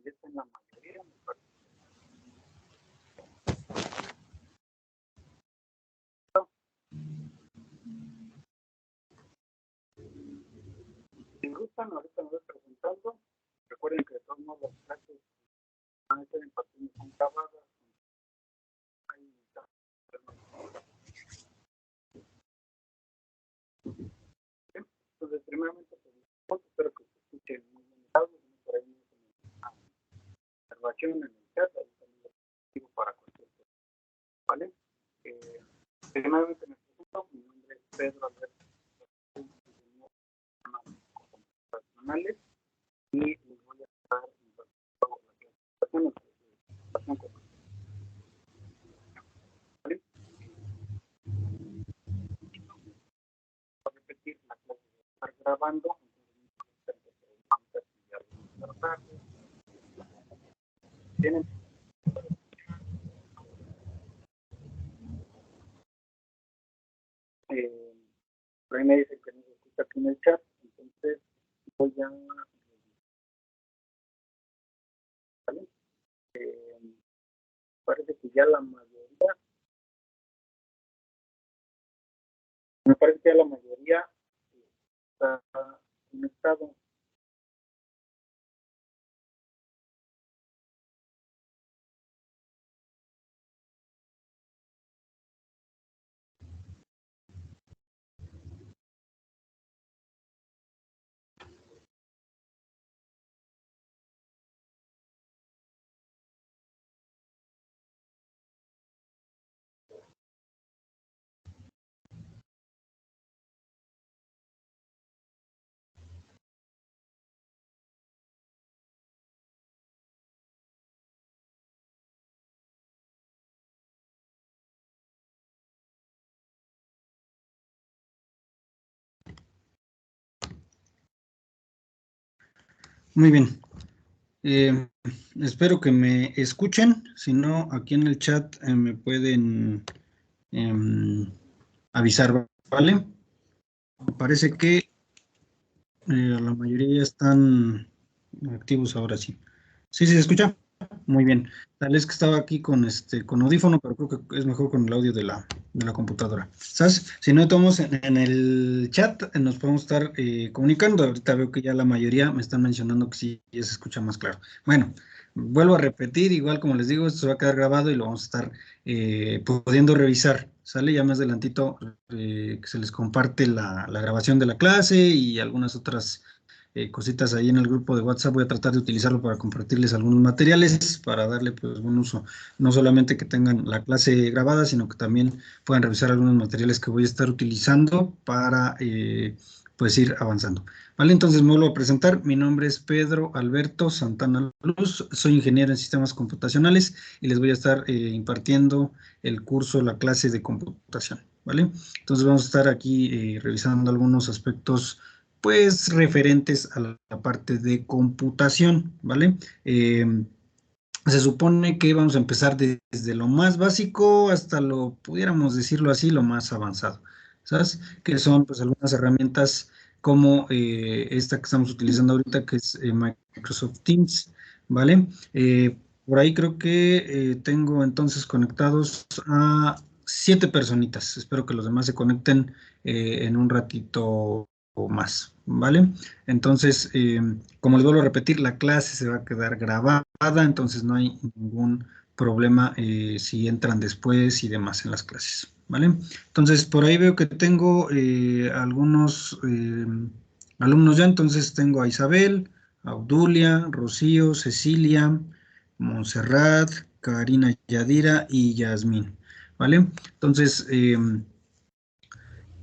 ya está en la mayoría, me parece. Si gustan, ahorita me voy presentando. Recuerden que de todos modos las clases van a estar impartiendo son grabadas. Entonces, primeramente, pues, espero que se escuchen muy bien el audio, por ahí una observación en el chat, ahí también lo digo para cualquier cosa, ¿vale? Primeramente me presento, mi nombre es Pedro Alberto, personales, y les voy a estar impartiendo la clasificación con ¿vale? Voy a repetir la clase de estar grabando, tienen por ahí me dicen que no se escucha aquí en el chat, entonces voy a ¿vale? Parece que ya la mayoría está conectado. Muy bien. Espero que me escuchen. Si no, aquí en el chat me pueden avisar, ¿vale? Parece que la mayoría ya están activos ahora sí. ¿Sí se escucha? Muy bien. Tal vez que estaba aquí con audífono, pero creo que es mejor con el audio de la computadora. ¿Sabes? Si no estamos en el chat, nos podemos estar comunicando. Ahorita veo que ya la mayoría me están mencionando que sí, ya se escucha más claro. Bueno, vuelvo a repetir, igual como les digo, esto se va a quedar grabado y lo vamos a estar pudiendo revisar. ¿Sale? Ya más adelantito que se les comparte la grabación de la clase y algunas otras cositas ahí en el grupo de WhatsApp. Voy a tratar de utilizarlo para compartirles algunos materiales, para darle pues buen uso. No solamente que tengan la clase grabada, sino que también puedan revisar algunos materiales que voy a estar utilizando para pues ir avanzando. Vale, entonces me vuelvo a presentar. Mi nombre es Pedro Alberto Santana Luz, soy ingeniero en sistemas computacionales y les voy a estar impartiendo el curso, la clase de computación, ¿vale? Entonces vamos a estar aquí revisando algunos aspectos pues referentes a la parte de computación, ¿vale? Se supone que vamos a empezar desde lo más básico hasta lo, pudiéramos decirlo así, lo más avanzado, ¿sabes? Que son pues algunas herramientas como esta que estamos utilizando ahorita, que es Microsoft Teams, ¿vale? Por ahí creo que tengo entonces conectados a 7 personitas. Espero que los demás se conecten en un ratito o más, ¿vale? Entonces, como les vuelvo a repetir, la clase se va a quedar grabada, entonces no hay ningún problema si entran después y demás en las clases, ¿vale? Entonces, por ahí veo que tengo algunos alumnos ya, entonces tengo a Isabel, a Obdulia, Rocío, Cecilia, Montserrat, Karina Yadira y Yasmín, ¿vale? Entonces,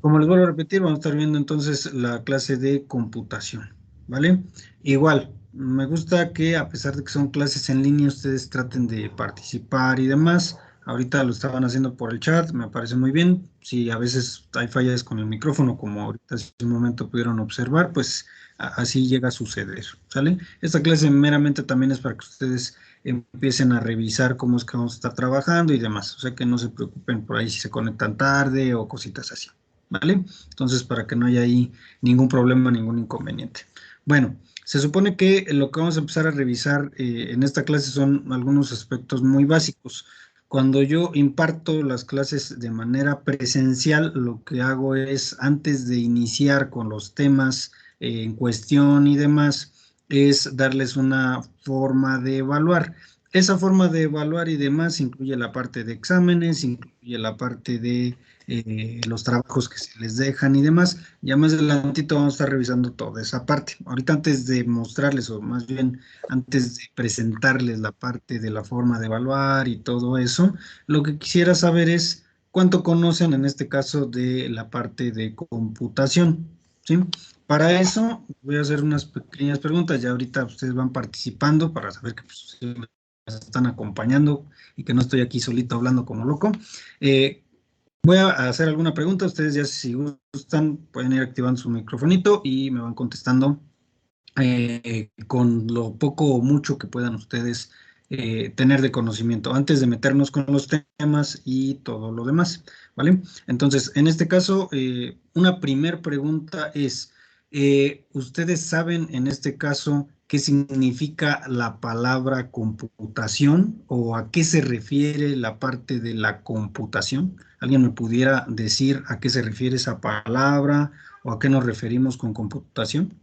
como les vuelvo a repetir, vamos a estar viendo entonces la clase de computación, ¿vale? Igual, me gusta que a pesar de que son clases en línea, ustedes traten de participar y demás. Ahorita lo estaban haciendo por el chat, me parece muy bien. Si a veces hay fallas con el micrófono, como ahorita hace un momento pudieron observar, pues así llega a suceder, ¿sale? Esta clase meramente también es para que ustedes empiecen a revisar cómo es que vamos a estar trabajando y demás. O sea que no se preocupen por ahí si se conectan tarde o cositas así. ¿Vale? Entonces, para que no haya ahí ningún problema, ningún inconveniente. Bueno, Se supone que lo que vamos a empezar a revisar en esta clase son algunos aspectos muy básicos. Cuando yo imparto las clases de manera presencial, lo que hago es, antes de iniciar con los temas en cuestión y demás, es darles una forma de evaluar. Esa forma de evaluar y demás incluye la parte de exámenes, incluye la parte de los trabajos que se les dejan y demás. Ya más adelantito vamos a estar revisando toda esa parte. Ahorita antes de mostrarles, o más bien antes de presentarles la parte de la forma de evaluar y todo eso, lo que quisiera saber es cuánto conocen en este caso de la parte de computación, ¿sí? Para eso voy a hacer unas pequeñas preguntas. Ya ahorita ustedes van participando para saber que pues, ustedes me están acompañando y que no estoy aquí solito hablando como loco. Voy a hacer alguna pregunta, ustedes ya si gustan pueden ir activando su microfonito y me van contestando con lo poco o mucho que puedan ustedes tener de conocimiento antes de meternos con los temas y todo lo demás, ¿vale? Entonces, en este caso, una primer pregunta es, ¿ustedes saben en este caso qué significa la palabra computación o a qué se refiere la parte de la computación? ¿Alguien me pudiera decir a qué se refiere esa palabra o a qué nos referimos con computación?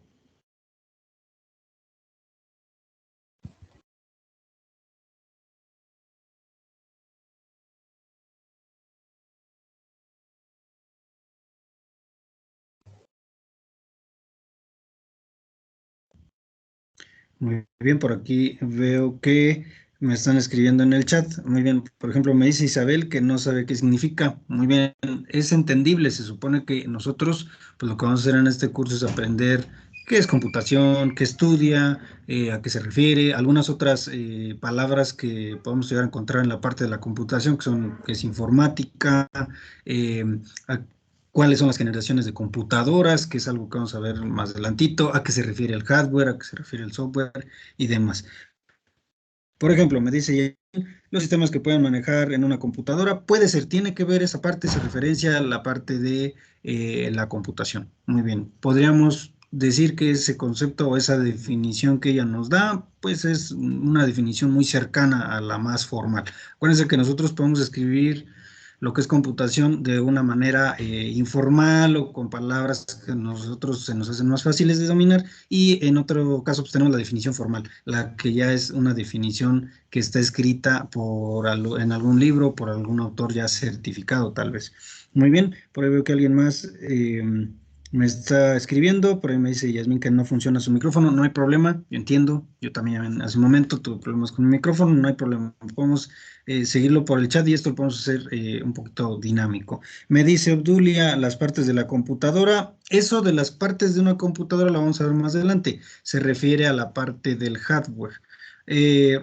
Muy bien, por aquí veo que me están escribiendo en el chat. Muy bien, por ejemplo, me dice Isabel que no sabe qué significa. Muy bien, es entendible. Se supone que nosotros, pues lo que vamos a hacer en este curso es aprender qué es computación, qué estudia, a qué se refiere, algunas otras palabras que podemos llegar a encontrar en la parte de la computación, que es informática, eh, cuáles son las generaciones de computadoras, que es algo que vamos a ver más adelantito, a qué se refiere el hardware, a qué se refiere el software y demás. Por ejemplo, me dice los sistemas que pueden manejar en una computadora, puede ser, tiene que ver esa parte, se referencia a la parte de la computación. Muy bien, podríamos decir que ese concepto o esa definición que ella nos da, pues es una definición muy cercana a la más formal. Acuérdense que nosotros podemos escribir lo que es computación de una manera informal o con palabras que a nosotros se nos hacen más fáciles de dominar y en otro caso pues tenemos la definición formal, la que ya es una definición que está escrita en algún libro, por algún autor ya certificado tal vez. Muy bien, por ahí veo que alguien más me está escribiendo, por ahí me dice Yasmin que no funciona su micrófono, no hay problema, yo entiendo, yo también hace un momento tuve problemas con mi micrófono, no hay problema, podemos seguirlo por el chat y esto lo podemos hacer un poquito dinámico. Me dice Obdulia las partes de la computadora. Eso de las partes de una computadora la vamos a ver más adelante. Se refiere a la parte del hardware.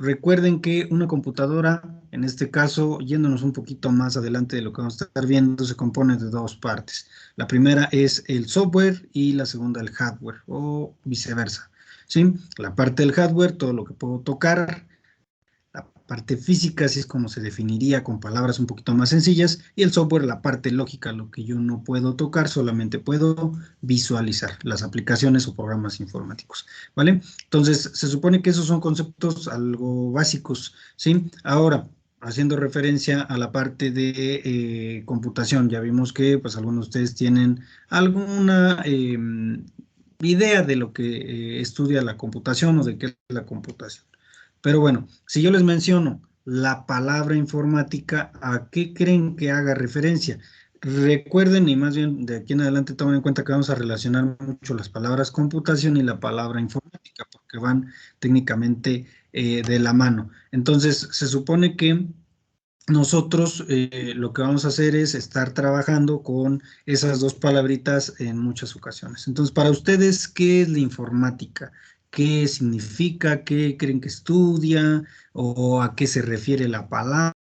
Recuerden que una computadora, en este caso, yéndonos un poquito más adelante de lo que vamos a estar viendo, se compone de dos partes. La primera es el software y la segunda el hardware o viceversa. ¿Sí? La parte del hardware, todo lo que puedo tocar, la parte física, así es como se definiría con palabras un poquito más sencillas, y el software, la parte lógica, lo que yo no puedo tocar, solamente puedo visualizar las aplicaciones o programas informáticos, ¿vale? Entonces, se supone que esos son conceptos algo básicos, ¿sí? Ahora, haciendo referencia a la parte de computación, ya vimos que pues algunos de ustedes tienen alguna idea de lo que estudia la computación o de qué es la computación. Pero bueno, si yo les menciono la palabra informática, ¿a qué creen que haga referencia? Recuerden, y más bien de aquí en adelante tomen en cuenta que vamos a relacionar mucho las palabras computación y la palabra informática, porque van técnicamente de la mano. Entonces, se supone que nosotros lo que vamos a hacer es estar trabajando con esas dos palabritas en muchas ocasiones. Entonces, para ustedes, ¿qué es la informática? ¿Qué significa? ¿Qué creen que estudia? ¿O a qué se refiere la palabra?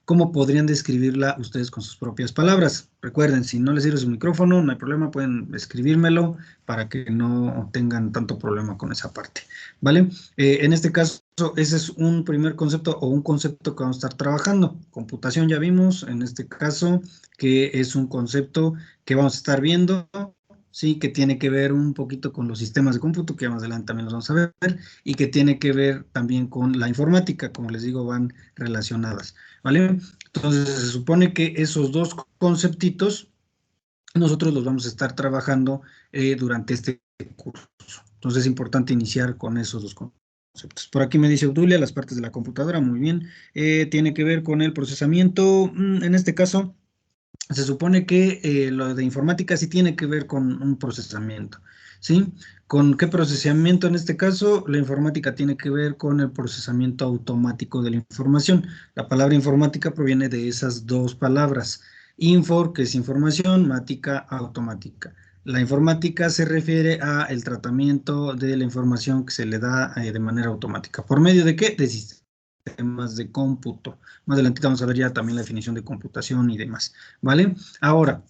¿Cómo podrían describirla ustedes con sus propias palabras? Recuerden, si no les sirve su micrófono, no hay problema, pueden escribírmelo para que no tengan tanto problema con esa parte, ¿vale? En este caso, ese es un primer concepto o un concepto que vamos a estar trabajando. Computación ya vimos, en este caso, que es un concepto que vamos a estar viendo ¿sí? Que tiene que ver un poquito con los sistemas de cómputo, que más adelante también los vamos a ver, y que tiene que ver también con la informática, como les digo, van relacionadas, ¿vale? Entonces, se supone que esos dos conceptitos nosotros los vamos a estar trabajando durante este curso. Entonces, es importante iniciar con esos dos conceptos. Por aquí me dice Obdulia, las partes de la computadora, muy bien. Tiene que ver con el procesamiento, en este caso, se supone que lo de informática sí tiene que ver con un procesamiento, ¿sí? ¿Con qué procesamiento en este caso? La informática tiene que ver con el procesamiento automático de la información. La palabra informática proviene de esas dos palabras. Infor, que es información, mática, automática. La informática se refiere a el tratamiento de la información que se le da de manera automática. ¿Por medio de qué? De sistemas de cómputo. Más adelante vamos a ver ya también la definición de computación y demás, ¿vale? Ahora,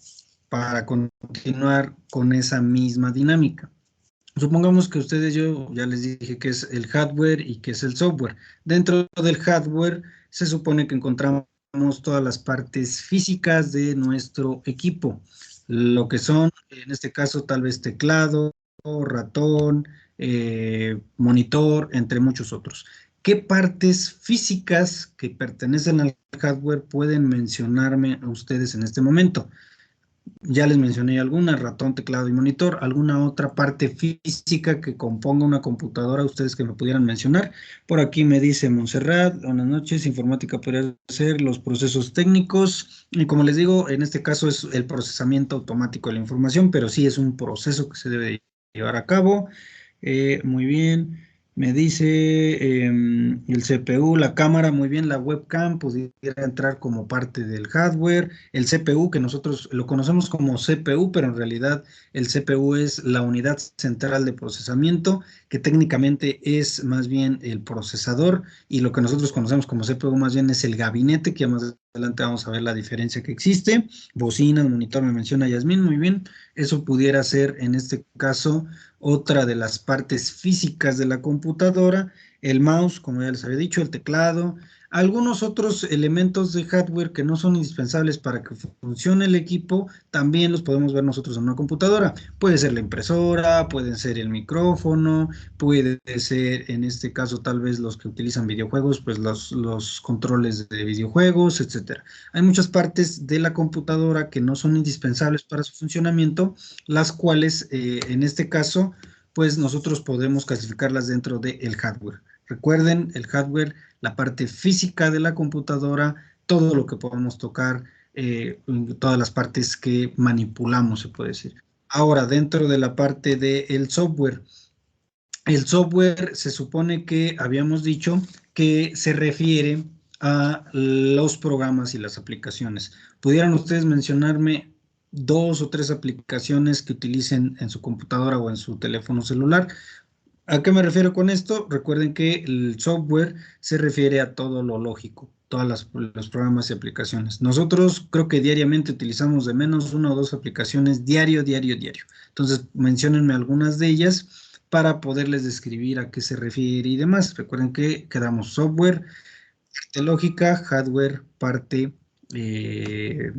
para continuar con esa misma dinámica, supongamos que ustedes, yo ya les dije que es el hardware y que es el software. Dentro del hardware se supone que encontramos todas las partes físicas de nuestro equipo, lo que son, en este caso, tal vez teclado, ratón, monitor, entre muchos otros. ¿Qué partes físicas que pertenecen al hardware pueden mencionarme a ustedes en este momento? Ya les mencioné alguna, ratón, teclado y monitor, alguna otra parte física que componga una computadora, ustedes que me pudieran mencionar. Por aquí me dice Montserrat, buenas noches, informática podría ser los procesos técnicos, y como les digo, en este caso es el procesamiento automático de la información, pero sí es un proceso que se debe llevar a cabo. Muy bien. Me dice el CPU, la cámara, muy bien, la webcam pudiera entrar como parte del hardware. El CPU, que nosotros lo conocemos como CPU, pero en realidad el CPU es la unidad central de procesamiento, que técnicamente es más bien el procesador, y lo que nosotros conocemos como CPU más bien es el gabinete, que más adelante vamos a ver la diferencia que existe. Bocinas, monitor, me menciona Yasmín, muy bien. Eso pudiera ser en este caso otra de las partes físicas de la computadora, el mouse, como ya les había dicho, el teclado, algunos otros elementos de hardware que no son indispensables para que funcione el equipo, también los podemos ver nosotros en una computadora. Puede ser la impresora, puede ser el micrófono, puede ser en este caso tal vez los que utilizan videojuegos, pues los controles de videojuegos, etcétera. Hay muchas partes de la computadora que no son indispensables para su funcionamiento, las cuales en este caso, pues nosotros podemos clasificarlas dentro del hardware. Recuerden, el hardware, la parte física de la computadora, todo lo que podemos tocar, todas las partes que manipulamos, se puede decir. Ahora, dentro de la parte del software, el software se supone que habíamos dicho que se refiere a los programas y las aplicaciones. ¿Pudieran ustedes mencionarme dos o tres aplicaciones que utilicen en su computadora o en su teléfono celular? ¿A qué me refiero con esto? Recuerden que el software se refiere a todo lo lógico, los programas y aplicaciones. Nosotros creo que diariamente utilizamos de menos una o dos aplicaciones diario, diario, diario. Entonces, menciónenme algunas de ellas para poderles describir a qué se refiere y demás. Recuerden que quedamos software, parte lógica, hardware, parte eh,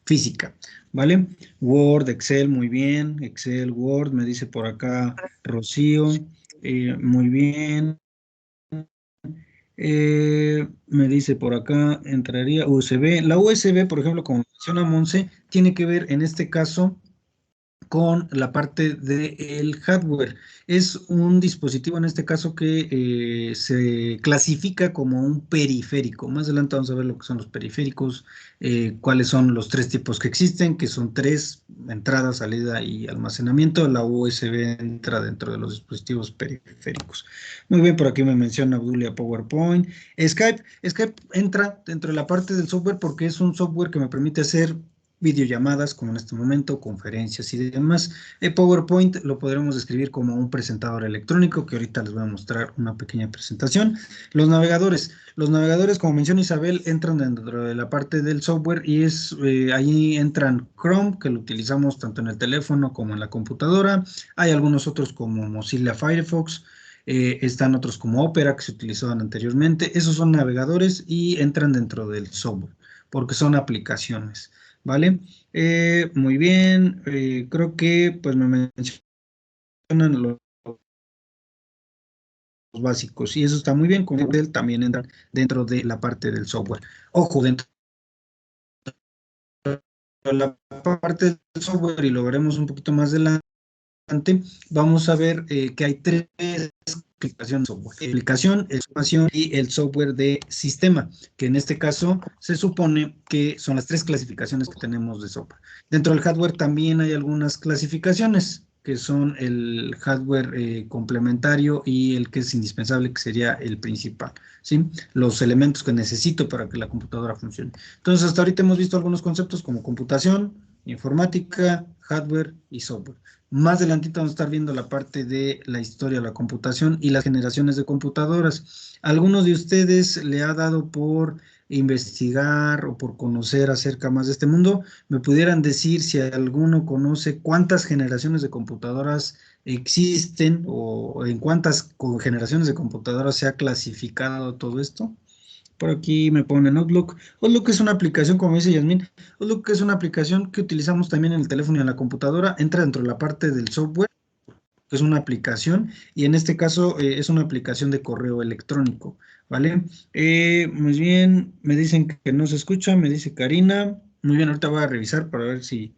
física, ¿vale? Word, Excel, muy bien. Excel, Word, me dice por acá Rocío. Muy bien. Me dice por acá, entraría USB. La USB, por ejemplo, como menciona Monse, tiene que ver en este caso con la parte del hardware. Es un dispositivo en este caso que se clasifica como un periférico. Más adelante vamos a ver lo que son los periféricos, cuáles son los tres tipos que existen, que son tres: entrada, salida y almacenamiento. La USB entra dentro de los dispositivos periféricos. Muy bien, por aquí me menciona Abdulia PowerPoint. Skype entra dentro de la parte del software porque es un software que me permite hacer videollamadas, como en este momento, conferencias y demás. PowerPoint lo podremos describir como un presentador electrónico, que ahorita les voy a mostrar una pequeña presentación. Los navegadores, como menciona Isabel, entran dentro de la parte del software y ahí entran Chrome, que lo utilizamos tanto en el teléfono como en la computadora. Hay algunos otros como Mozilla Firefox. Están otros como Opera, que se utilizaban anteriormente. Esos son navegadores y entran dentro del software porque son aplicaciones. ¿vale? Muy bien, creo que pues me mencionan los básicos y eso está muy bien, con Excel también entra dentro de la parte del software. Ojo, dentro de la parte del software, y lo veremos un poquito más adelante, vamos a ver que hay tres aplicaciones de software. Aplicación, expansión y el software de sistema, que en este caso se supone que son las tres clasificaciones que tenemos de software. Dentro del hardware también hay algunas clasificaciones, que son el hardware complementario y el que es indispensable, que sería el principal, ¿sí? Los elementos que necesito para que la computadora funcione. Entonces, hasta ahorita hemos visto algunos conceptos como computación, informática, hardware y software. Más adelantito vamos a estar viendo la parte de la historia de la computación y las generaciones de computadoras. ¿Alguno de ustedes le ha dado por investigar o por conocer acerca más de este mundo? ¿Me pudieran decir si alguno conoce cuántas generaciones de computadoras existen o en cuántas generaciones de computadoras se ha clasificado todo esto? Por aquí me ponen Outlook. Outlook es una aplicación, como dice Yasmin, Outlook es una aplicación que utilizamos también en el teléfono y en la computadora. Entra dentro de la parte del software, que es una aplicación, y en este caso es una aplicación de correo electrónico, ¿vale? Muy bien, me dicen que no se escucha, me dice Karina. Muy bien, ahorita voy a revisar para ver si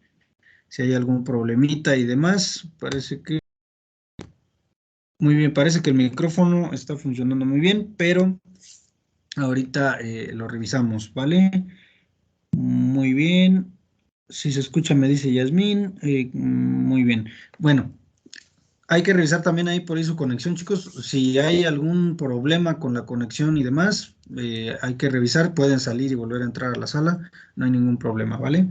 hay algún problemita y demás. Parece que, muy bien, parece que el micrófono está funcionando muy bien, pero ahorita lo revisamos, ¿vale? Muy bien. Si se escucha, me dice Yasmín. Muy bien. Bueno, hay que revisar también ahí por ahí su conexión, chicos. Si hay algún problema con la conexión y demás, hay que revisar. Pueden salir y volver a entrar a la sala. No hay ningún problema, ¿vale?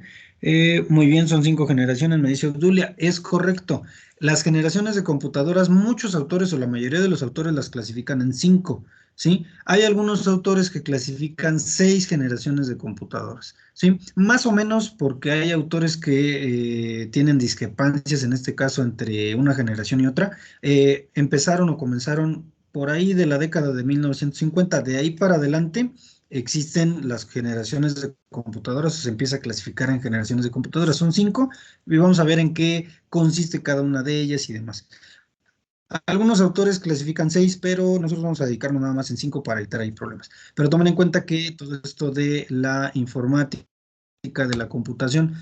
Muy bien, son 5 generaciones, me dice Obdulia. Es correcto. Las generaciones de computadoras, muchos autores o la mayoría de los autores las clasifican en 5, ¿sí? Hay algunos autores que clasifican 6 generaciones de computadoras, ¿sí? Más o menos porque hay autores que tienen discrepancias, en este caso, entre una generación y otra. Empezaron o comenzaron por ahí de la década de 1950, de ahí para adelante existen las generaciones de computadoras, se empieza a clasificar en generaciones de computadoras, son 5, y vamos a ver en qué consiste cada una de ellas y demás. Algunos autores clasifican 6, pero nosotros vamos a dedicarnos nada más en 5 para evitar ahí problemas. Pero tomen en cuenta que todo esto de la informática, de la computación,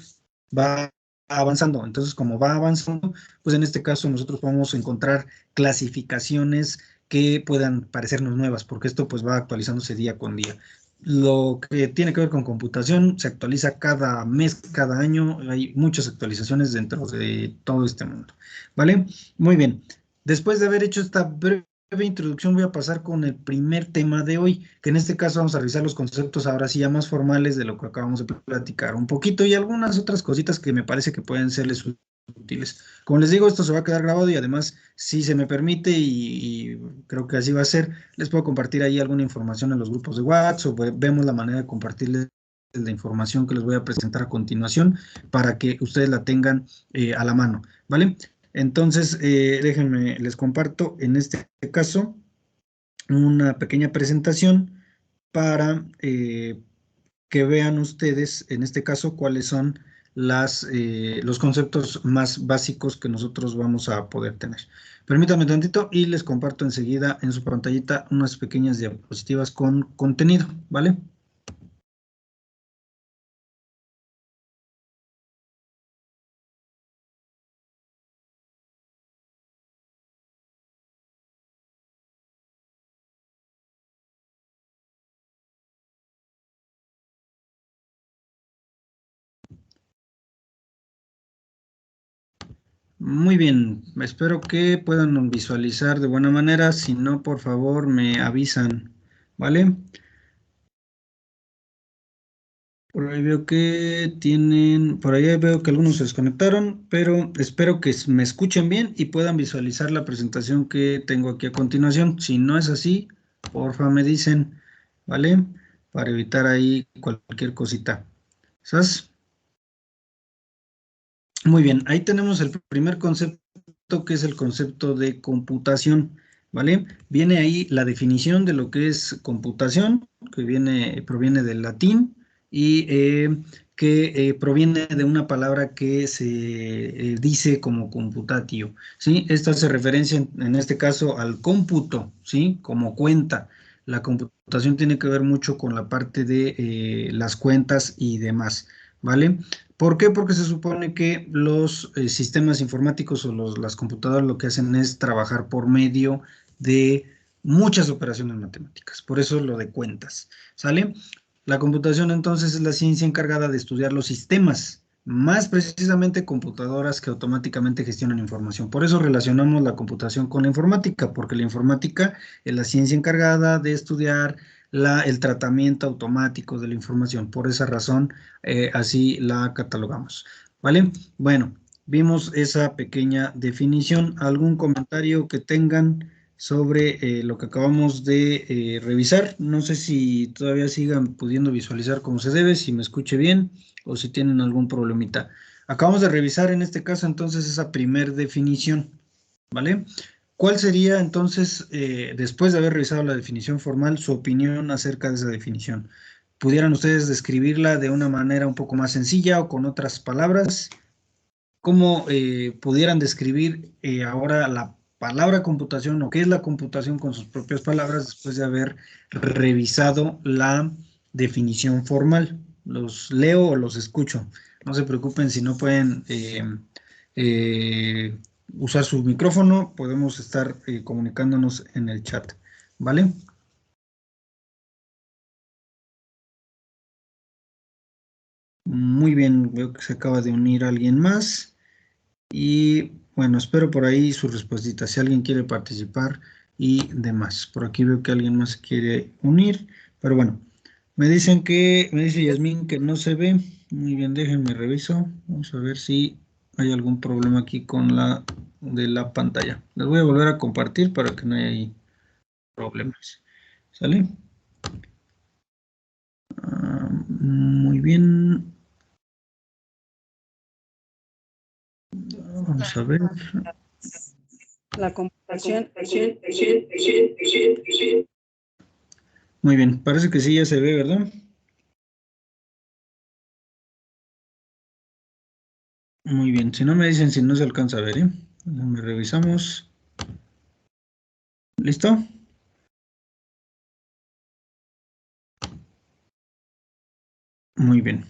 va avanzando. Entonces, como va avanzando, pues en este caso nosotros podemos encontrar clasificaciones que puedan parecernos nuevas, porque esto pues va actualizándose día con día. Lo que tiene que ver con computación se actualiza cada mes, cada año, hay muchas actualizaciones dentro de todo este mundo, ¿vale? Muy bien. Después de haber hecho esta breve introducción, voy a pasar con el primer tema de hoy, que en este caso vamos a revisar los conceptos ahora sí ya más formales de lo que acabamos de platicar un poquito y algunas otras cositas que me parece que pueden serles útiles. Como les digo, esto se va a quedar grabado y además, si se me permite y creo que así va a ser, les puedo compartir ahí alguna información en los grupos de WhatsApp o vemos la manera de compartirles la información que les voy a presentar a continuación para que ustedes la tengan a la mano, ¿vale? Entonces, déjenme, les comparto en este caso una pequeña presentación para que vean ustedes, en este caso, cuáles son los conceptos más básicos que nosotros vamos a poder tener. Permítanme tantito y les comparto enseguida en su pantallita unas pequeñas diapositivas con contenido, ¿vale? Muy bien, espero que puedan visualizar de buena manera, si no, por favor, me avisan, ¿vale? Por ahí veo que tienen, por ahí veo que algunos se desconectaron, pero espero que me escuchen bien y puedan visualizar la presentación que tengo aquí a continuación. Si no es así, porfa me dicen, ¿vale? Para evitar ahí cualquier cosita. ¿Sabes? Muy bien, ahí tenemos el primer concepto, que es el concepto de computación, ¿vale? Viene ahí la definición de lo que es computación, que proviene del latín, y que proviene de una palabra que se dice como computatio, ¿sí? Esta hace referencia en este caso al cómputo, ¿sí? Como cuenta. La computación tiene que ver mucho con la parte de las cuentas y demás, ¿vale? ¿Por qué? Porque se supone que los sistemas informáticos o las computadoras lo que hacen es trabajar por medio de muchas operaciones matemáticas, por eso lo de cuentas, ¿sale? La computación entonces es la ciencia encargada de estudiar los sistemas, más precisamente computadoras que automáticamente gestionan información. Por eso relacionamos la computación con la informática, porque la informática es la ciencia encargada de estudiar el tratamiento automático de la información. Por esa razón, así la catalogamos. ¿Vale? Bueno, vimos esa pequeña definición. ¿Algún comentario que tengan sobre lo que acabamos de revisar? No sé si todavía sigan pudiendo visualizar como se debe, si me escuche bien o si tienen algún problemita. Acabamos de revisar en este caso entonces esa primer definición, ¿vale? ¿Cuál sería entonces, después de haber revisado la definición formal, su opinión acerca de esa definición? ¿Pudieran ustedes describirla de una manera un poco más sencilla o con otras palabras? ¿Cómo pudieran describir ahora la palabra computación o qué es la computación con sus propias palabras después de haber revisado la definición formal? ¿Los leo o los escucho? No se preocupen si no pueden eh, usar su micrófono, podemos estar comunicándonos en el chat, ¿vale? Muy bien, veo que se acaba de unir alguien más. Y bueno, espero por ahí su respuesta, si alguien quiere participar y demás. Por aquí veo que alguien más quiere unir, pero bueno, me dice Yasmín que no se ve. Muy bien, déjenme reviso. Vamos a ver si hay algún problema aquí con la de la pantalla. Les voy a volver a compartir para que no haya ahí problemas. ¿Sale? Muy bien. Vamos a ver. La computación. Muy bien, parece que sí ya se ve, ¿verdad? Muy bien, si no me dicen si no se alcanza a ver, ¿eh? Revisamos. ¿Listo? Muy bien.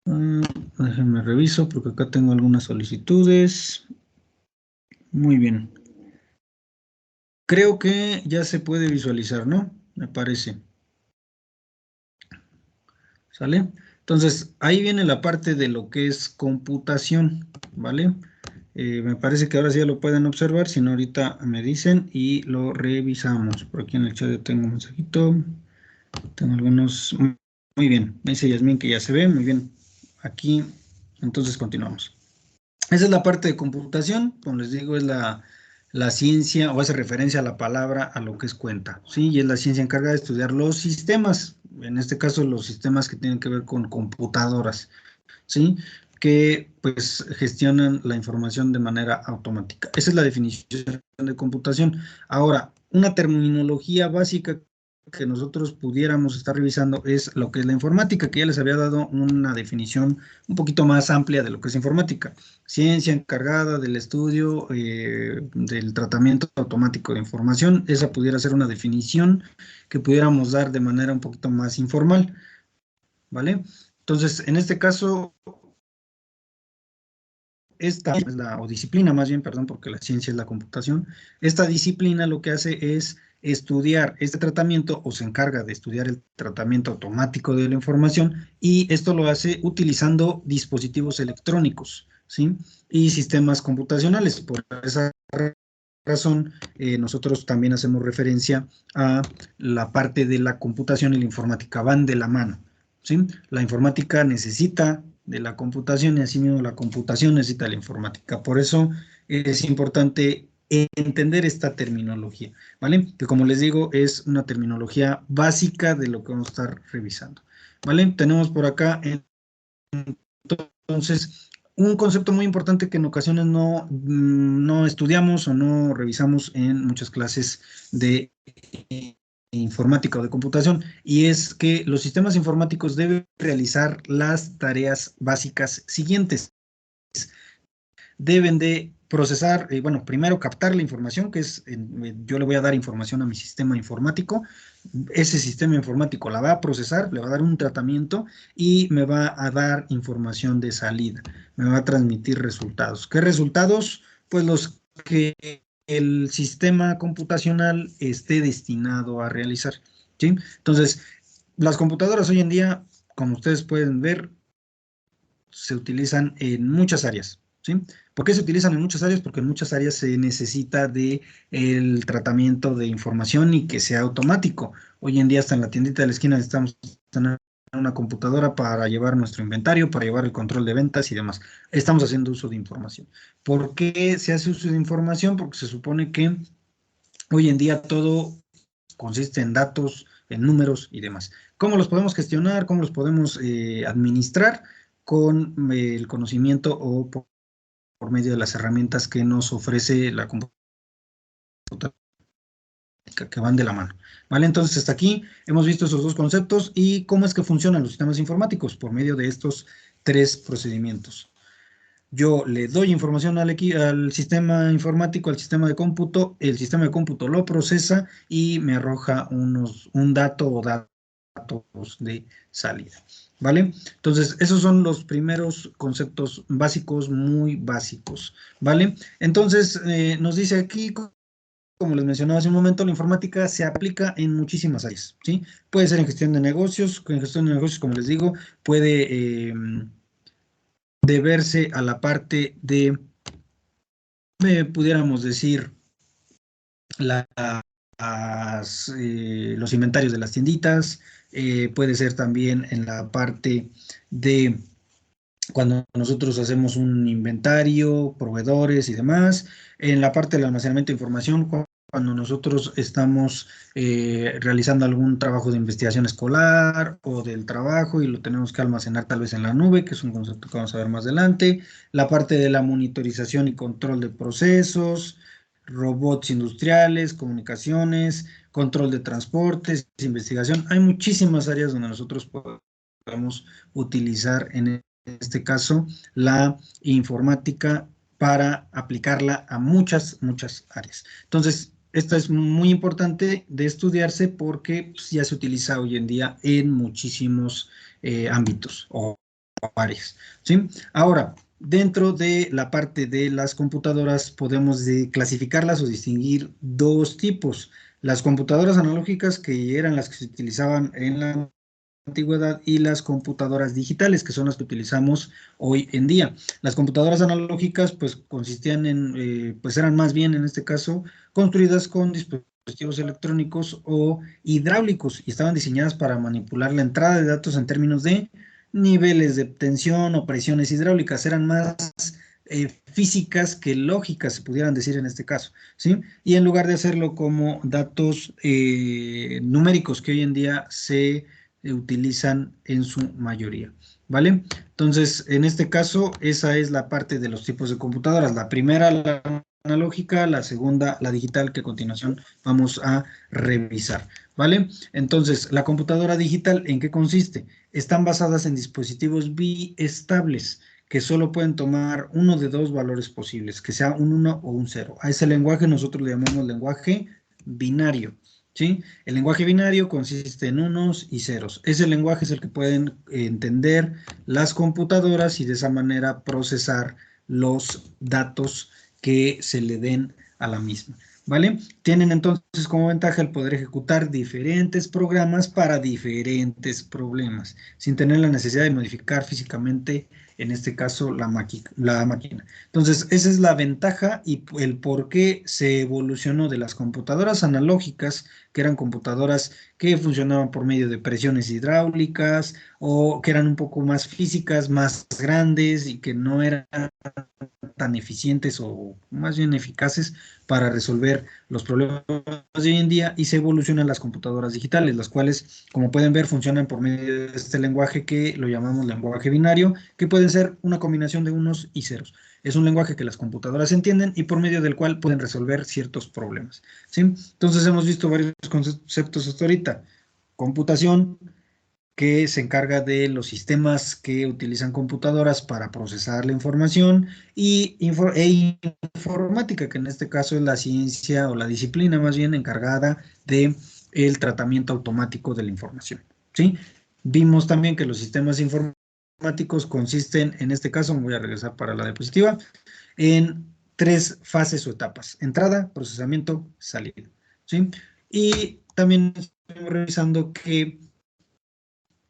Déjenme reviso porque acá tengo algunas solicitudes. Muy bien. Creo que ya se puede visualizar, ¿no? Me parece. ¿Sale? Entonces, ahí viene la parte de lo que es computación, ¿vale? Me parece que ahora sí ya lo pueden observar, si no ahorita me dicen y lo revisamos. Por aquí en el chat yo tengo un mensajito. Tengo algunos. Muy bien, me dice Yasmín que ya se ve, muy bien. Aquí, entonces continuamos. Esa es la parte de computación, como les digo, es la ciencia o hace referencia a la palabra a lo que es cuenta, ¿sí? Y es la ciencia encargada de estudiar los sistemas, en este caso los sistemas que tienen que ver con computadoras, ¿sí? Que pues gestionan la información de manera automática. Esa es la definición de computación. Ahora, una terminología básica que nosotros pudiéramos estar revisando es lo que es la informática, que ya les había dado una definición un poquito más amplia de lo que es informática. Ciencia encargada del estudio del tratamiento automático de información. Esa pudiera ser una definición que pudiéramos dar de manera un poquito más informal, ¿vale? Entonces, en este caso, esta es o disciplina más bien, perdón, porque la ciencia es la computación, esta disciplina lo que hace es estudiar este tratamiento o se encarga de estudiar el tratamiento automático de la información y esto lo hace utilizando dispositivos electrónicos, ¿sí? Y sistemas computacionales. Por esa razón, nosotros también hacemos referencia a la parte de la computación y la informática, van de la mano, ¿sí? La informática necesita de la computación y asimismo la computación necesita la informática. Por eso es importante entender esta terminología, ¿vale? Que como les digo, es una terminología básica de lo que vamos a estar revisando, ¿vale? Tenemos por acá, entonces, un concepto muy importante que en ocasiones no estudiamos o no revisamos en muchas clases de informática o de computación, y es que los sistemas informáticos deben realizar las tareas básicas siguientes. Deben de procesar, bueno, primero captar la información, que es, yo le voy a dar información a mi sistema informático, ese sistema informático la va a procesar, le va a dar un tratamiento y me va a dar información de salida, me va a transmitir resultados. ¿Qué resultados? Pues los que el sistema computacional esté destinado a realizar, ¿sí? Entonces, las computadoras hoy en día, como ustedes pueden ver, se utilizan en muchas áreas, ¿sí? ¿Por qué se utilizan en muchas áreas? Porque en muchas áreas se necesita de el tratamiento de información y que sea automático. Hoy en día hasta en la tiendita de la esquina necesitamos tener una computadora para llevar nuestro inventario, para llevar el control de ventas y demás. Estamos haciendo uso de información. ¿Por qué se hace uso de información? Porque se supone que hoy en día todo consiste en datos, en números y demás. ¿Cómo los podemos gestionar? ¿Cómo los podemos administrar? Con el conocimiento o por medio de las herramientas que nos ofrece la computadora, que van de la mano. ¿Vale? Entonces, hasta aquí hemos visto esos dos conceptos y cómo es que funcionan los sistemas informáticos por medio de estos tres procedimientos. Yo le doy información al sistema informático, al sistema de cómputo, el sistema de cómputo lo procesa y me arroja un dato o datos de salida, ¿vale? Entonces, esos son los primeros conceptos básicos, muy básicos, ¿vale? Entonces, nos dice aquí, como les mencionaba hace un momento, la informática se aplica en muchísimas áreas, ¿sí? Puede ser en gestión de negocios, como les digo, puede deberse a la parte de, pudiéramos decir, los inventarios de las tienditas, puede ser también en la parte de cuando nosotros hacemos un inventario, proveedores y demás, en la parte del almacenamiento de información, cuando nosotros estamos realizando algún trabajo de investigación escolar o del trabajo y lo tenemos que almacenar tal vez en la nube, que es un concepto que vamos a ver más adelante, la parte de la monitorización y control de procesos, robots industriales, comunicaciones, control de transportes, investigación. Hay muchísimas áreas donde nosotros podemos utilizar en este caso la informática para aplicarla a muchas áreas. Entonces, esto es muy importante de estudiarse porque pues, ya se utiliza hoy en día en muchísimos ámbitos o áreas, ¿sí? Ahora, dentro de la parte de las computadoras podemos clasificarlas o distinguir dos tipos. Las computadoras analógicas, que eran las que se utilizaban en la antigüedad, y las computadoras digitales, que son las que utilizamos hoy en día. Las computadoras analógicas, pues, consistían en, pues, eran más bien, en este caso, construidas con dispositivos electrónicos o hidráulicos y estaban diseñadas para manipular la entrada de datos en términos de niveles de tensión o presiones hidráulicas. Eran más físicas que lógicas, se pudieran decir en este caso, ¿sí? Y en lugar de hacerlo como datos numéricos que hoy en día se utilizan en su mayoría, ¿vale? Entonces, en este caso, esa es la parte de los tipos de computadoras. La primera, la analógica, la segunda, la digital, que a continuación vamos a revisar, ¿vale? Entonces, la computadora digital, ¿en qué consiste? Están basadas en dispositivos biestables, que solo pueden tomar uno de dos valores posibles, que sea un 1 o un 0. A ese lenguaje nosotros le llamamos lenguaje binario, ¿sí? El lenguaje binario consiste en unos y ceros. Ese lenguaje es el que pueden entender las computadoras y de esa manera procesar los datos que se le den a la misma, ¿vale? Tienen entonces como ventaja el poder ejecutar diferentes programas para diferentes problemas, sin tener la necesidad de modificar físicamente, en este caso, la máquina. Entonces, esa es la ventaja y el por qué se evolucionó de las computadoras analógicas, que eran computadoras que funcionaban por medio de presiones hidráulicas o que eran un poco más físicas, más grandes y que no eran tan eficientes o más bien eficaces para resolver los problemas de hoy en día, y se evolucionan las computadoras digitales, las cuales, como pueden ver, funcionan por medio de este lenguaje que lo llamamos lenguaje binario, que puede ser una combinación de unos y ceros. Es un lenguaje que las computadoras entienden y por medio del cual pueden resolver ciertos problemas, ¿sí? Entonces hemos visto varios conceptos hasta ahorita. Computación, que se encarga de los sistemas que utilizan computadoras para procesar la información, y informática, que en este caso es la ciencia o la disciplina más bien encargada de el tratamiento automático de la información, ¿sí? Vimos también que los sistemas informáticos consisten, en este caso, me voy a regresar para la diapositiva, en 3 fases o etapas: entrada, procesamiento, salida, ¿sí? Y también estamos revisando que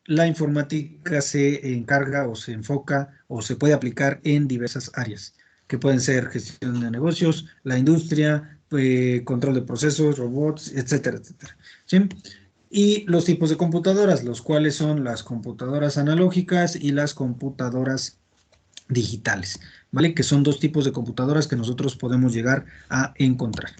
la informática se encarga o se enfoca o se puede aplicar en diversas áreas, que pueden ser gestión de negocios, la industria, control de procesos, robots, etcétera, etcétera, ¿sí? Y los tipos de computadoras, los cuales son las computadoras analógicas y las computadoras digitales, ¿vale? Que son 2 tipos de computadoras que nosotros podemos llegar a encontrar,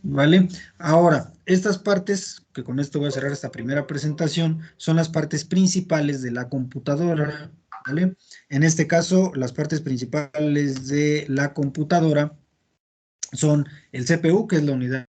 ¿vale? Ahora, estas partes, que con esto voy a cerrar esta primera presentación, son las partes principales de la computadora, ¿vale? En este caso, las partes principales de la computadora son el CPU, que es la unidad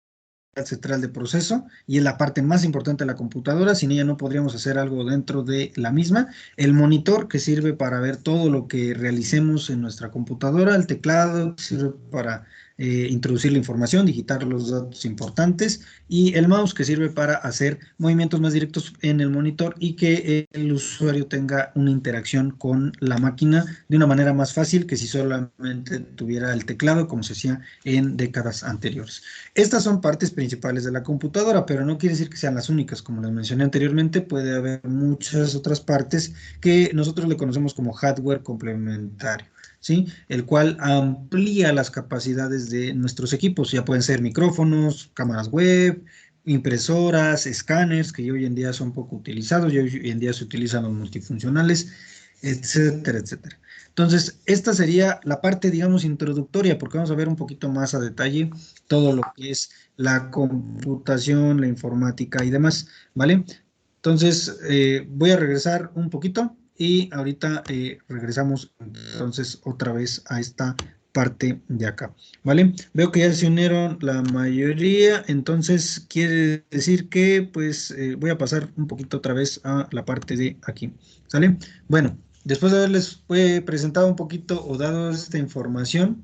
central de proceso, y es la parte más importante de la computadora. Sin ella no podríamos hacer algo dentro de la misma. El monitor, que sirve para ver todo lo que realicemos en nuestra computadora. El teclado, que sirve para introducir la información, digitar los datos importantes, y el mouse, que sirve para hacer movimientos más directos en el monitor y que el usuario tenga una interacción con la máquina de una manera más fácil que si solamente tuviera el teclado, como se hacía en décadas anteriores. Estas son partes principales de la computadora, pero no quiere decir que sean las únicas. Como les mencioné anteriormente, puede haber muchas otras partes que nosotros le conocemos como hardware complementario, ¿sí? El cual amplía las capacidades de nuestros equipos. Ya pueden ser micrófonos, cámaras web, impresoras, escáneres, que hoy en día son poco utilizados, y hoy en día se utilizan los multifuncionales, etcétera, etcétera. Entonces, esta sería la parte, digamos, introductoria, porque vamos a ver un poquito más a detalle todo lo que es la computación, la informática y demás, ¿vale? Entonces, voy a regresar un poquito y ahorita regresamos entonces otra vez a esta parte de acá, ¿vale? Veo que ya se unieron la mayoría, entonces quiere decir que pues voy a pasar un poquito otra vez a la parte de aquí, ¿sale? Bueno, después de haberles presentado un poquito o dado esta información,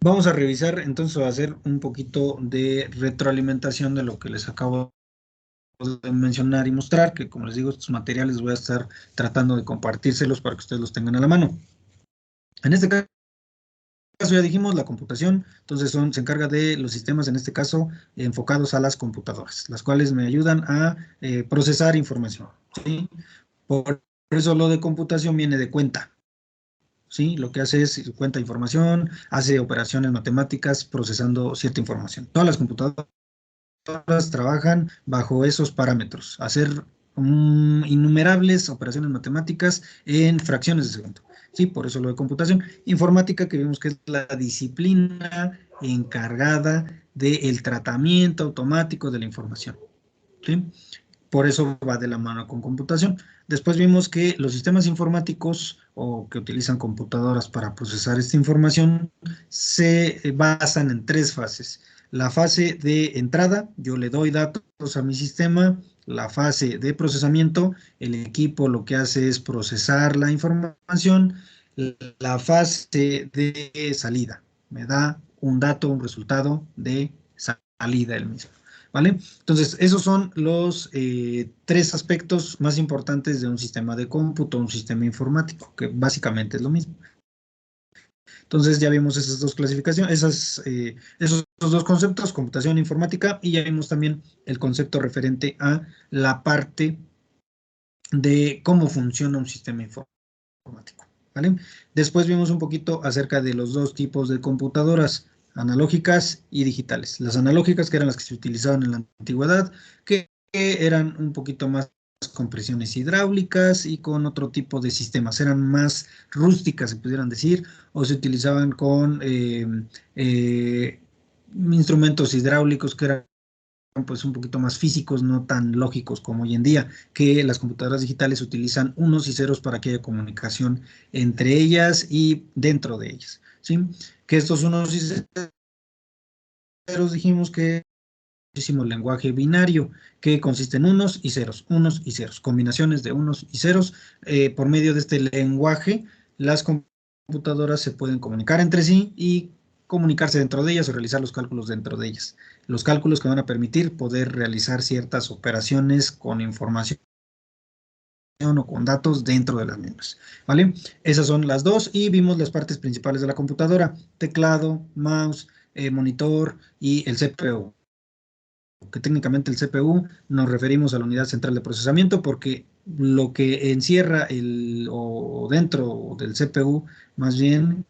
vamos a revisar, entonces a hacer un poquito de retroalimentación de lo que les acabo de mencionar y mostrar, que como les digo, estos materiales voy a estar tratando de compartírselos para que ustedes los tengan a la mano. En este caso ya dijimos la computación, entonces se encarga de los sistemas, en este caso, enfocados a las computadoras, las cuales me ayudan a procesar información, ¿sí? Por eso lo de computación viene de cuenta, ¿sí? Lo que hace es cuenta información, hace operaciones matemáticas procesando cierta información. Todas las computadoras trabajan bajo esos parámetros, hacer innumerables operaciones matemáticas en fracciones de segundo. Sí, por eso lo de computación. Informática, que vemos que es la disciplina encargada del tratamiento automático de la información. ¿Sí? Por eso va de la mano con computación. Después vimos que los sistemas informáticos o que utilizan computadoras para procesar esta información se basan en 3 fases. La fase de entrada, yo le doy datos a mi sistema. La fase de procesamiento, el equipo lo que hace es procesar la información. La fase de salida, me da un dato, un resultado de salida del mismo, ¿vale? Entonces, esos son los 3 aspectos más importantes de un sistema de cómputo, un sistema informático, que básicamente es lo mismo. Entonces, ya vimos esas 2 clasificaciones, esos 2 conceptos, computación e informática, y ya vimos también el concepto referente a la parte de cómo funciona un sistema informático, ¿vale? Después vimos un poquito acerca de los 2 tipos de computadoras, analógicas y digitales. Las analógicas, que eran las que se utilizaban en la antigüedad, que eran un poquito más con presiones hidráulicas y con otro tipo de sistemas, eran más rústicas, se pudieran decir, o se utilizaban con instrumentos hidráulicos que eran pues un poquito más físicos, no tan lógicos como hoy en día, que las computadoras digitales utilizan unos y ceros para que haya comunicación entre ellas y dentro de ellas, ¿sí? Que estos unos y ceros dijimos que muchísimo lenguaje binario, que consiste en unos y ceros, combinaciones de unos y ceros. Por medio de este lenguaje, las computadoras se pueden comunicar entre sí y comunicarse dentro de ellas o realizar los cálculos dentro de ellas. Los cálculos que van a permitir poder realizar ciertas operaciones con información o con datos dentro de las mismas, ¿vale? Esas son las dos y vimos las partes principales de la computadora: teclado, mouse, monitor y el CPU, que técnicamente el CPU nos referimos a la unidad central de procesamiento, porque lo que encierra o dentro del CPU, más bien,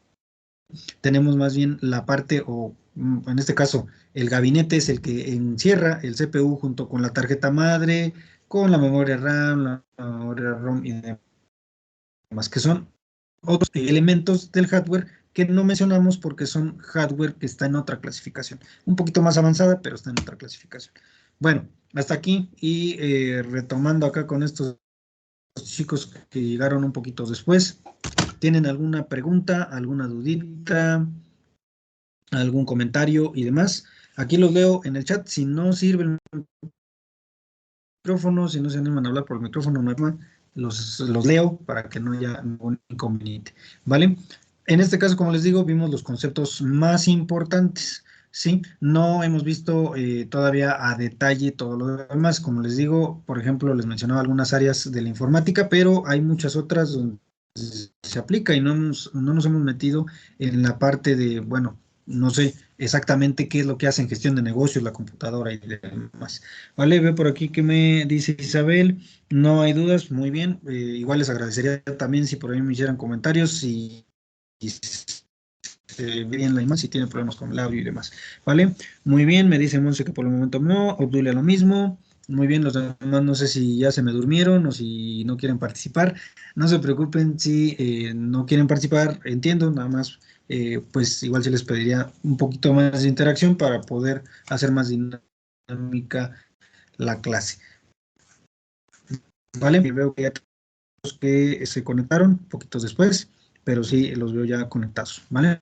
tenemos más bien la parte, o en este caso, el gabinete es el que encierra el CPU junto con la tarjeta madre, con la memoria RAM, la memoria ROM y demás, que son otros elementos del hardware que no mencionamos porque son hardware que está en otra clasificación, un poquito más avanzada, pero está en otra clasificación. Bueno, hasta aquí y retomando acá con estos chicos que llegaron un poquito después, ¿tienen alguna pregunta, alguna dudita, algún comentario y demás? Aquí los leo en el chat. Si no sirve el micrófono, si no se animan a hablar por el micrófono, no hay problema, los leo para que no haya ningún inconveniente, ¿vale? En este caso, como les digo, vimos los conceptos más importantes, ¿sí? No hemos visto todavía a detalle todo lo demás. Como les digo, por ejemplo, les mencionaba algunas áreas de la informática, pero hay muchas otras donde se aplica y no nos hemos metido en la parte de, bueno, no sé exactamente qué es lo que hace en gestión de negocios la computadora y demás. Vale, veo por aquí que me dice Isabel, no hay dudas, muy bien. Igual les agradecería también si por ahí me hicieran comentarios, y se ve bien la imagen, si tiene problemas con el audio y demás. Vale, muy bien, me dice Monse que por el momento no, Obdulia lo mismo. Muy bien, los demás no sé si ya se me durmieron o si no quieren participar. No se preocupen si no quieren participar, entiendo, nada más, pues igual se les pediría un poquito más de interacción para poder hacer más dinámica la clase. ¿Vale? Y veo que ya todos que se conectaron poquitos después, pero sí los veo ya conectados, ¿vale?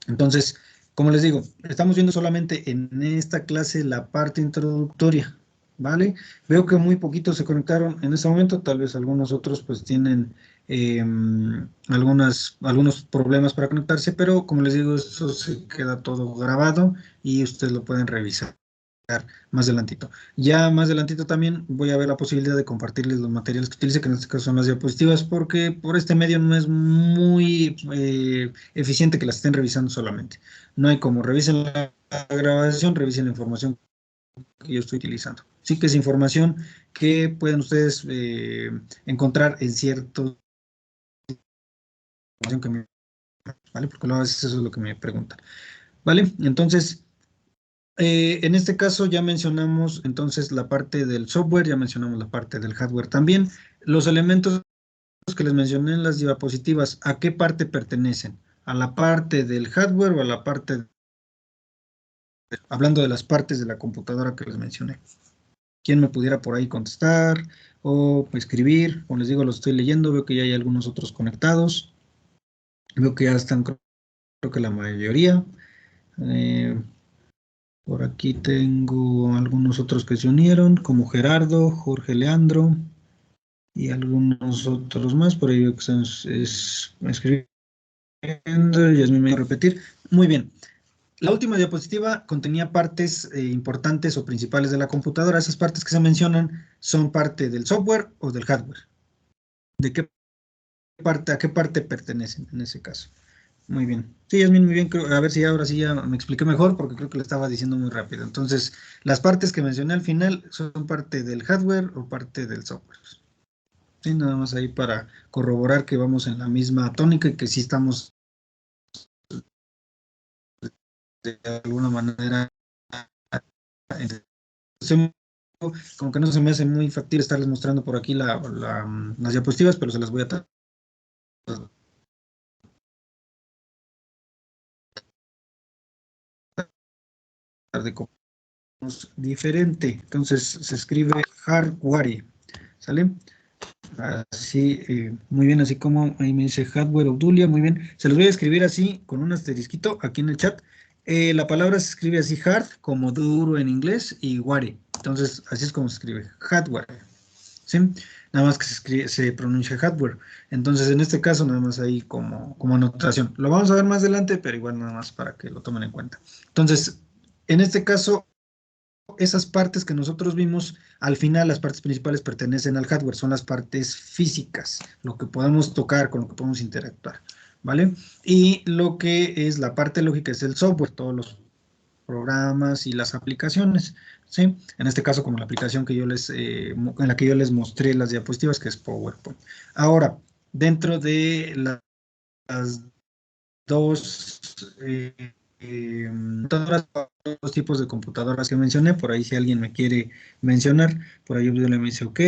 Entonces, como les digo, estamos viendo solamente en esta clase la parte introductoria, ¿vale? Veo que muy poquitos se conectaron en este momento, tal vez algunos otros pues tienen algunos problemas para conectarse, pero como les digo, eso se queda todo grabado y ustedes lo pueden revisar más adelantito. Ya más adelantito también voy a ver la posibilidad de compartirles los materiales que utilice, que en este caso son las diapositivas, porque por este medio no es muy eficiente que las estén revisando solamente. No hay como revisen la grabación, revisen la información que yo estoy utilizando. Sí que es información que pueden ustedes encontrar en cierto que ¿vale? Porque a veces eso es lo que me preguntan. ¿Vale? Entonces, en este caso ya mencionamos entonces la parte del software, ya mencionamos la parte del hardware también. Los elementos que les mencioné en las diapositivas, ¿a qué parte pertenecen? ¿A la parte del hardware o a la parte, hablando de las partes de la computadora que les mencioné? ¿Quién me pudiera por ahí contestar o escribir? Como les digo, los estoy leyendo, veo que ya hay algunos otros conectados. Veo que ya están, creo que la mayoría. Eh, Por aquí tengo algunos otros que se unieron, como Gerardo, Jorge Leandro y algunos otros más. Por ahí veo que están escribiendo, Yasmín me va a repetir. Muy bien. La última diapositiva contenía partes importantes o principales de la computadora. Esas partes que se mencionan son parte del software o del hardware. ¿De qué parte, a qué parte pertenecen en ese caso? Muy bien. Sí, Yasmin, muy bien. A ver si ahora sí ya me expliqué mejor porque creo que lo estaba diciendo muy rápido. Entonces, las partes que mencioné al final son parte del hardware o parte del software. Sí, nada más ahí para corroborar que vamos en la misma tónica y que sí estamos de alguna manera. Como que no se me hace muy factible estarles mostrando por aquí las diapositivas, pero se las voy a tratar de diferente. Entonces se escribe hardware, ¿sale? Así, muy bien, así como ahí me dice hardware Obdulia, muy bien. Se los voy a escribir así, con un asterisquito aquí en el chat. La palabra se escribe así, hard, como duro en inglés, y ware. Entonces, así es como se escribe, hardware. ¿Sí? Nada más que se pronuncia hardware. Entonces, en este caso, nada más ahí como anotación. Lo vamos a ver más adelante, pero igual nada más para que lo tomen en cuenta. Entonces, en este caso, esas partes que nosotros vimos, al final las partes principales pertenecen al hardware, son las partes físicas, lo que podemos tocar, con lo que podemos interactuar, ¿vale? Y lo que es la parte lógica es el software, todos los programas y las aplicaciones, ¿sí? En este caso, como la aplicación que en la que yo les mostré las diapositivas, que es PowerPoint. Ahora, dentro de las dos computadoras, dos tipos de computadoras que mencioné, por ahí si alguien me quiere mencionar, por ahí yo le me dice ok,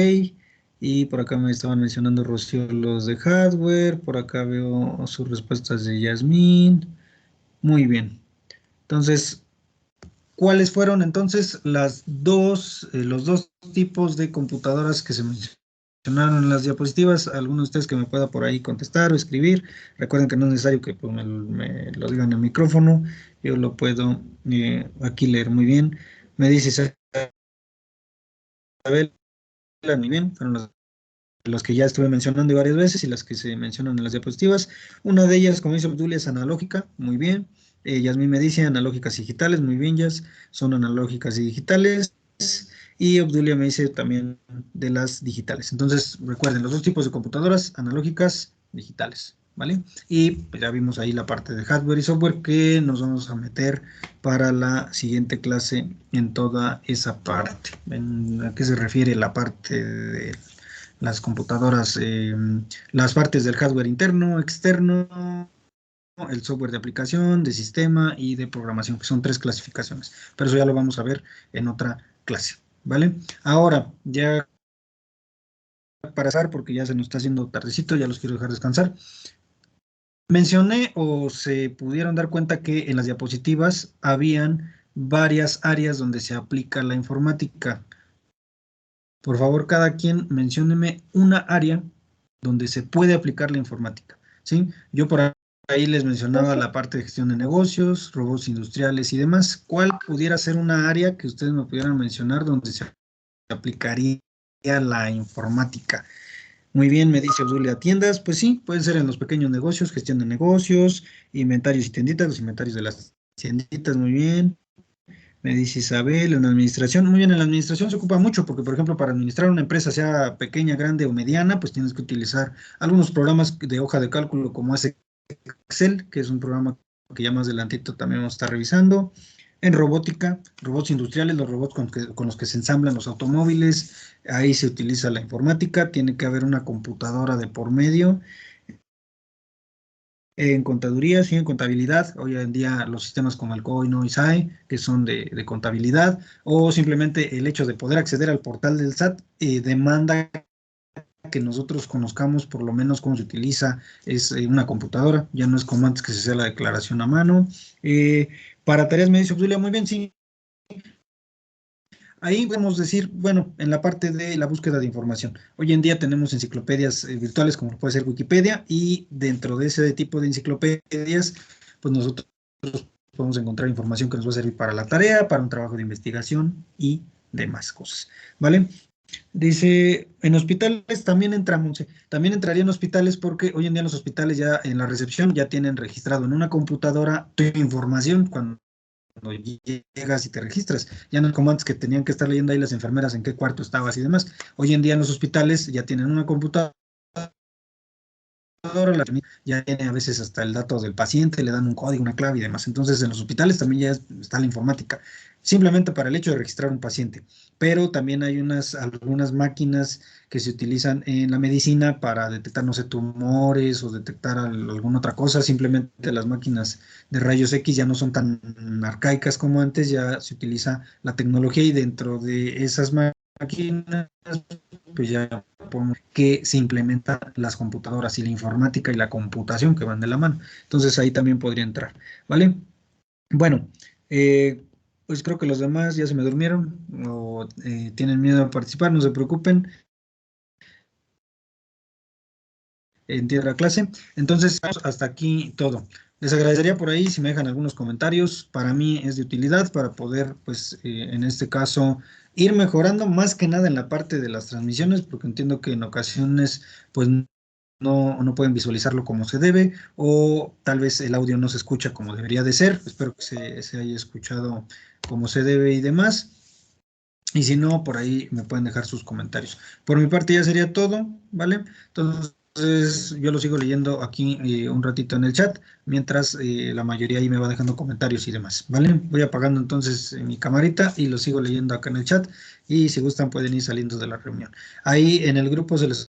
y por acá me estaban mencionando Rocío los de hardware, por acá veo sus respuestas de Yasmín, muy bien. Entonces, ¿cuáles fueron entonces los dos tipos de computadoras que se mencionaron en las diapositivas? Algunos de ustedes que me pueda por ahí contestar o escribir. Recuerden que no es necesario que pues, me lo digan en el micrófono. Yo lo puedo aquí leer muy bien. Me dice Isabel, muy bien, fueron los que ya estuve mencionando varias veces y las que se mencionan en las diapositivas. Una de ellas, como dice Obdulia, es analógica, muy bien. Yasmín me dice analógicas y digitales, muy bien, Yas, son analógicas y digitales. Y Obdulia me dice también de las digitales. Entonces, recuerden, los dos tipos de computadoras, analógicas, digitales, ¿vale? Y pues, ya vimos ahí la parte de hardware y software que nos vamos a meter para la siguiente clase en toda esa parte. ¿A qué se refiere la parte de las computadoras, las partes del hardware interno, externo, el software de aplicación, de sistema y de programación, que son tres clasificaciones. Pero eso ya lo vamos a ver en otra clase, ¿vale? Ahora, ya para pasar, porque ya se nos está haciendo tardecito, ya los quiero dejar descansar. Mencioné o se pudieron dar cuenta que en las diapositivas habían varias áreas donde se aplica la informática. Por favor, cada quien mencióneme una área donde se puede aplicar la informática, ¿sí? Yo por ahí les mencionaba la parte de gestión de negocios, robots industriales y demás. ¿Cuál pudiera ser una área que ustedes me pudieran mencionar donde se aplicaría la informática? Muy bien, me dice Obdulia, tiendas, pues sí, pueden ser en los pequeños negocios, gestión de negocios, inventarios y tienditas, los inventarios de las tienditas, muy bien. Me dice Isabel, en la administración, muy bien, en la administración se ocupa mucho porque, por ejemplo, para administrar una empresa, sea pequeña, grande o mediana, pues tienes que utilizar algunos programas de hoja de cálculo como es Excel, que es un programa que ya más adelantito también vamos a estar revisando. En robótica, robots industriales, los robots con los que se ensamblan los automóviles, ahí se utiliza la informática, tiene que haber una computadora de por medio. En contaduría, sí, en contabilidad, hoy en día los sistemas como el COI, NO y SAE, que son de contabilidad, o simplemente el hecho de poder acceder al portal del SAT, demanda que nosotros conozcamos por lo menos cómo se utiliza una computadora, ya no es como antes que se hacía la declaración a mano. Para tareas me dice Obdulia, muy bien, sí. Ahí podemos decir, bueno, en la parte de la búsqueda de información. Hoy en día tenemos enciclopedias virtuales como puede ser Wikipedia y dentro de ese tipo de enciclopedias, pues nosotros podemos encontrar información que nos va a servir para la tarea, para un trabajo de investigación y demás cosas, ¿vale? Dice, en hospitales también entramos, también entraría en hospitales porque hoy en día en los hospitales ya en la recepción ya tienen registrado en una computadora tu información cuando llegas y te registras. Ya no es como antes que tenían que estar leyendo ahí las enfermeras en qué cuarto estabas y demás. Hoy en día en los hospitales ya tienen una computadora, ya tiene a veces hasta el dato del paciente, le dan un código, una clave y demás. Entonces en los hospitales también ya está la informática, simplemente para el hecho de registrar un paciente. Pero también hay algunas máquinas que se utilizan en la medicina para detectar, no sé, tumores o detectar alguna otra cosa. Simplemente las máquinas de rayos X ya no son tan arcaicas como antes, ya se utiliza la tecnología y dentro de esas máquinas, pues ya que se implementan las computadoras y la informática y la computación que van de la mano. Entonces ahí también podría entrar, ¿vale? Bueno, pues creo que los demás ya se me durmieron o tienen miedo a participar, no se preocupen. Entiendo la clase. Entonces, hasta aquí todo. Les agradecería por ahí si me dejan algunos comentarios. Para mí es de utilidad para poder, pues, en este caso, ir mejorando más que nada en la parte de las transmisiones, porque entiendo que en ocasiones, pues, no pueden visualizarlo como se debe, o tal vez el audio no se escucha como debería de ser. Espero que se haya escuchado como se debe y demás. Y si no, por ahí me pueden dejar sus comentarios. Por mi parte ya sería todo, ¿vale? Entonces yo lo sigo leyendo aquí un ratito en el chat, mientras la mayoría ahí me va dejando comentarios y demás, ¿vale? Voy apagando entonces mi camarita y lo sigo leyendo acá en el chat y si gustan pueden ir saliendo de la reunión. Ahí en el grupo se les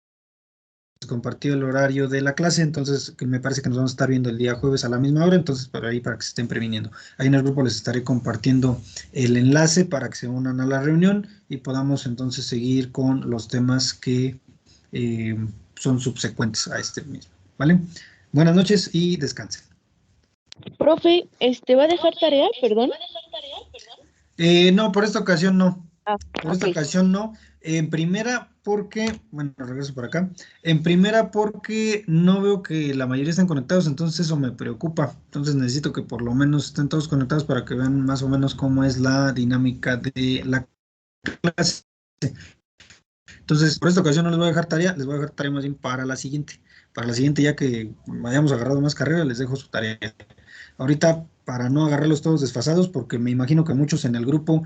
compartió el horario de la clase, entonces que me parece que nos vamos a estar viendo el día jueves a la misma hora, entonces por ahí para que se estén previniendo. Ahí en el grupo les estaré compartiendo el enlace para que se unan a la reunión y podamos entonces seguir con los temas que son subsecuentes a este mismo, ¿vale? Buenas noches y descansen. Profe, ¿va a dejar tarea? Perdón. No, por esta ocasión no. Ah, Por esta ok. ocasión no. En primera porque, bueno, regreso por acá. En primera porque no veo que la mayoría estén conectados, entonces eso me preocupa. Entonces necesito que por lo menos estén todos conectados para que vean más o menos cómo es la dinámica de la clase. Entonces, por esta ocasión no les voy a dejar tarea, les voy a dejar tarea más bien para la siguiente. Para la siguiente, ya que hayamos agarrado más carrera, les dejo su tarea. Ahorita, para no agarrarlos todos desfasados, porque me imagino que muchos en el grupo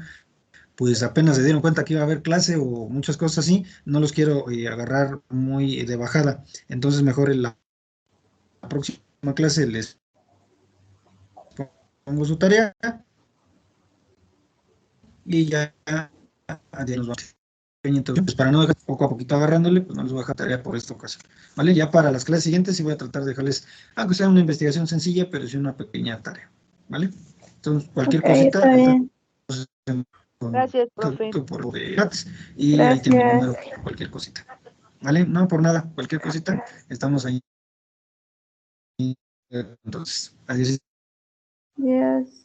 pues apenas se dieron cuenta que iba a haber clase o muchas cosas así, no los quiero agarrar muy de bajada. Entonces mejor en la próxima clase les pongo su tarea y ya nos vamos. Entonces, pues para no dejar poco a poquito agarrándole, pues no les voy a dejar tarea por esta ocasión. ¿Vale? Ya para las clases siguientes sí voy a tratar de dejarles, aunque sea una investigación sencilla, pero sí una pequeña tarea. ¿Vale? Entonces, cualquier Ok, cosita, está bien. Gracias, profe. por lo de chats y ahí tienen mi Gracias. número por cualquier cosita. ¿Vale? No, por nada, cualquier cosita, estamos ahí. Entonces, adiós. Yes.